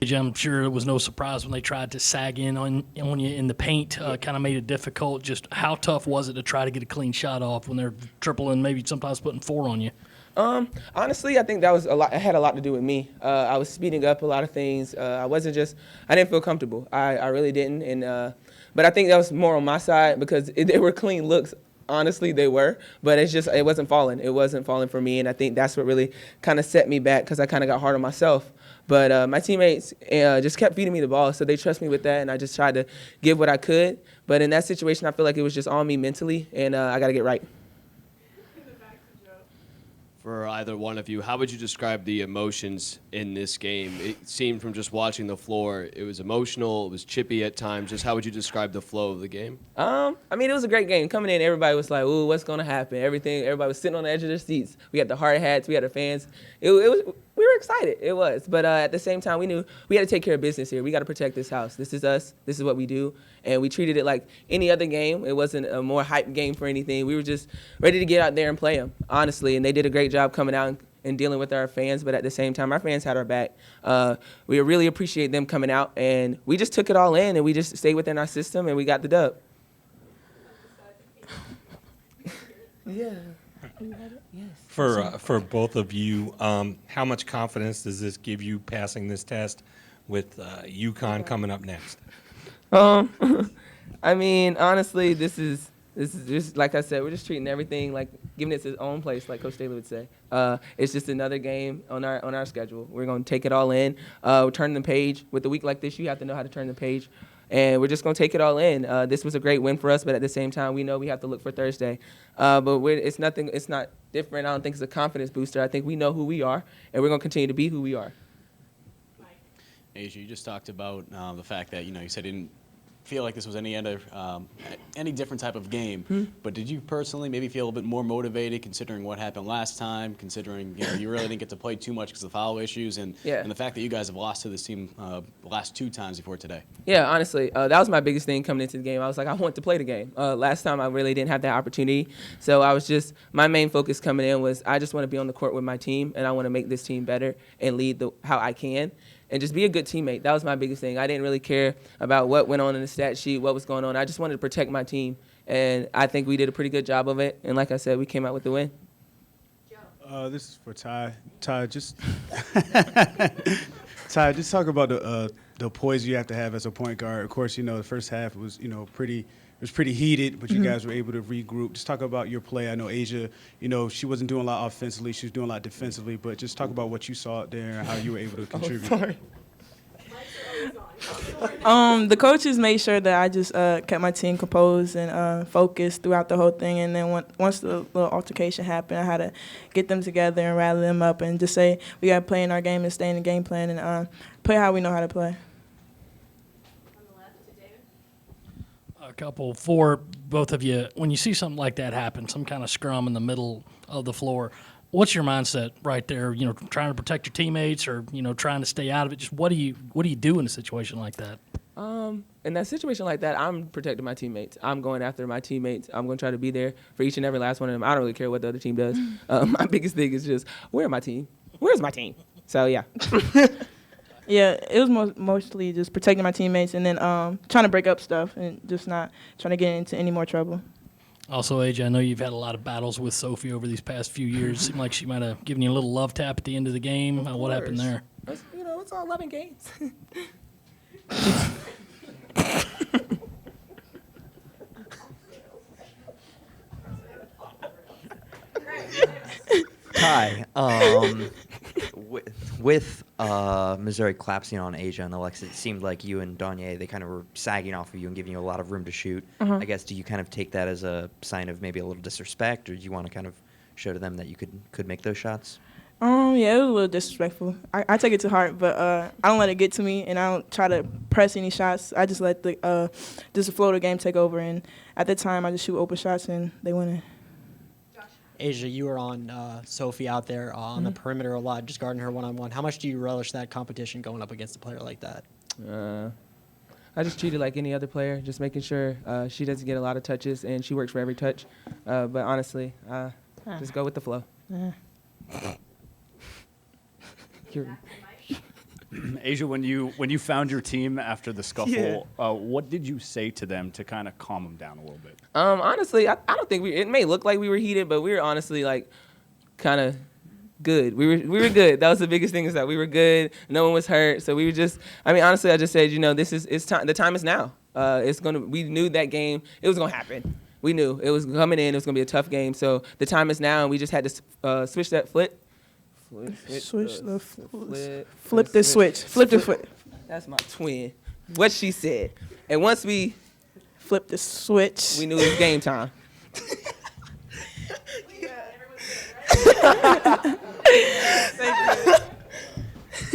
I'm sure it was no surprise when they tried to sag in on you in the paint. Kind of made it difficult. Just how tough was it to try to get a clean shot off when they're tripling, maybe sometimes putting 4 on you? Honestly, I think that was a lot. It had a lot to do with me. I was speeding up a lot of things. I didn't feel comfortable. I really didn't. But I think that was more on my side because they were clean looks. Honestly, they were. But it wasn't falling. It wasn't falling for me. And I think that's what really kind of set me back because I kind of got hard on myself. But my teammates just kept feeding me the ball, so they trust me with that, and I just tried to give what I could. But in that situation, I feel like it was just on me mentally, and I got to get right. For either one of you, how would you describe the emotions in this game? It seemed from just watching the floor, it was emotional, it was chippy at times. Just how would you describe the flow of the game? I mean, it was a great game. Coming in, everybody was like, "Ooh, what's gonna happen?" Everybody was sitting on the edge of their seats. We had the hard hats, we had the fans. It was. We were excited. It was, but at the same time, we knew we had to take care of business here. We got to protect this house. This is us. This is what we do, and we treated it like any other game. It wasn't a more hype game for anything. We were just ready to get out there and play them, honestly. And they did a great job coming out and dealing with our fans. But at the same time, our fans had our back. We really appreciate them coming out, and we just took it all in, and we just stayed within our system, and we got the dub. Yeah. Yes. For both of you, how much confidence does this give you passing this test with UConn coming up next? I mean, honestly, this is just like I said. We're just treating everything like giving it its own place, like Coach Taylor would say. It's just another game on our schedule. We're gonna take it all in. We're turning the page. With a week like this, you have to know how to turn the page. And we're just going to take it all in. This was a great win for us, but at the same time, we know we have to look for Thursday. But it's not different. I don't think it's a confidence booster. I think we know who we are, and we're going to continue to be who we are. Asia, you just talked about the fact that, you said you didn't feel like this was any different type of game. Mm-hmm. But did you personally maybe feel a bit more motivated considering what happened last time, considering you really didn't get to play too much because of the foul issues, and the fact that you guys have lost to this team the last 2 times before today? Yeah, honestly, that was my biggest thing coming into the game. I was like, I want to play the game. Last time I really didn't have that opportunity. So my main focus coming in was I just want to be on the court with my team, and I want to make this team better and lead how I can. And just be a good teammate. That was my biggest thing. I didn't really care about what went on in the stat sheet, what was going on. I just wanted to protect my team. And I think we did a pretty good job of it. And like I said, we came out with the win. This is for Ty. Ty, just talk about the poise you have to have as a point guard. Of course, the first half was pretty heated, but you guys were able to regroup. Just talk about your play. I know Asia, she wasn't doing a lot offensively. She was doing a lot defensively, but just talk about what you saw out there and how you were able to contribute. The coaches made sure that I just kept my team composed and focused throughout the whole thing. And then once the little altercation happened, I had to get them together and rally them up and just say we got to play in our game and stay in the game plan and play how we know how to play. A couple for both of you. When you see something like that happen, some kind of scrum in the middle of the floor, what's your mindset right there? Trying to protect your teammates or trying to stay out of it. Just what do you do in a situation like that? In that situation like that, I'm protecting my teammates. I'm going after my teammates. I'm going to try to be there for each and every last one of them. I don't really care what the other team does. My biggest thing is just, where's my team? Where's my team? So, yeah. Yeah, it was mostly just protecting my teammates and then trying to break up stuff and just not trying to get into any more trouble. Also, AJ, I know you've had a lot of battles with Sophie over these past few years. Seemed like she might have given you a little love tap at the end of the game. What happened there? It's all 11 games. Ty, with Missouri collapsing on Asia and Alexa, it seemed like you and Danye, they kind of were sagging off of you and giving you a lot of room to shoot. I guess, do you kind of take that as a sign of maybe a little disrespect, or do you want to kind of show to them that you could make those shots? Yeah, it was a little disrespectful. I take it to heart, but I don't let it get to me, and I don't try to press any shots. I just let the flow of the game take over, and at that time, I just shoot open shots, and they win it. Asia, you were on Sophie out there on the perimeter a lot, just guarding her one-on-one. How much do you relish that competition going up against a player like that? I just treat it like any other player, just making sure she doesn't get a lot of touches, and she works for every touch. But honestly, just go with the flow. Asia, when you found your team after the scuffle, what did you say to them to kind of calm them down a little bit? Honestly, I don't think it may look like we were heated, but we were honestly like kind of good. We were good. That was the biggest thing, is that we were good. No one was hurt. So we were just, honestly, I just said, it's time. The time is now. We knew that game, it was going to happen. We knew it was coming in. It was going to be a tough game. So the time is now, and we just had to switch that flip. Flip the switch. That's my twin. What she said. And once we flip the switch, we knew it was game time. Thank you.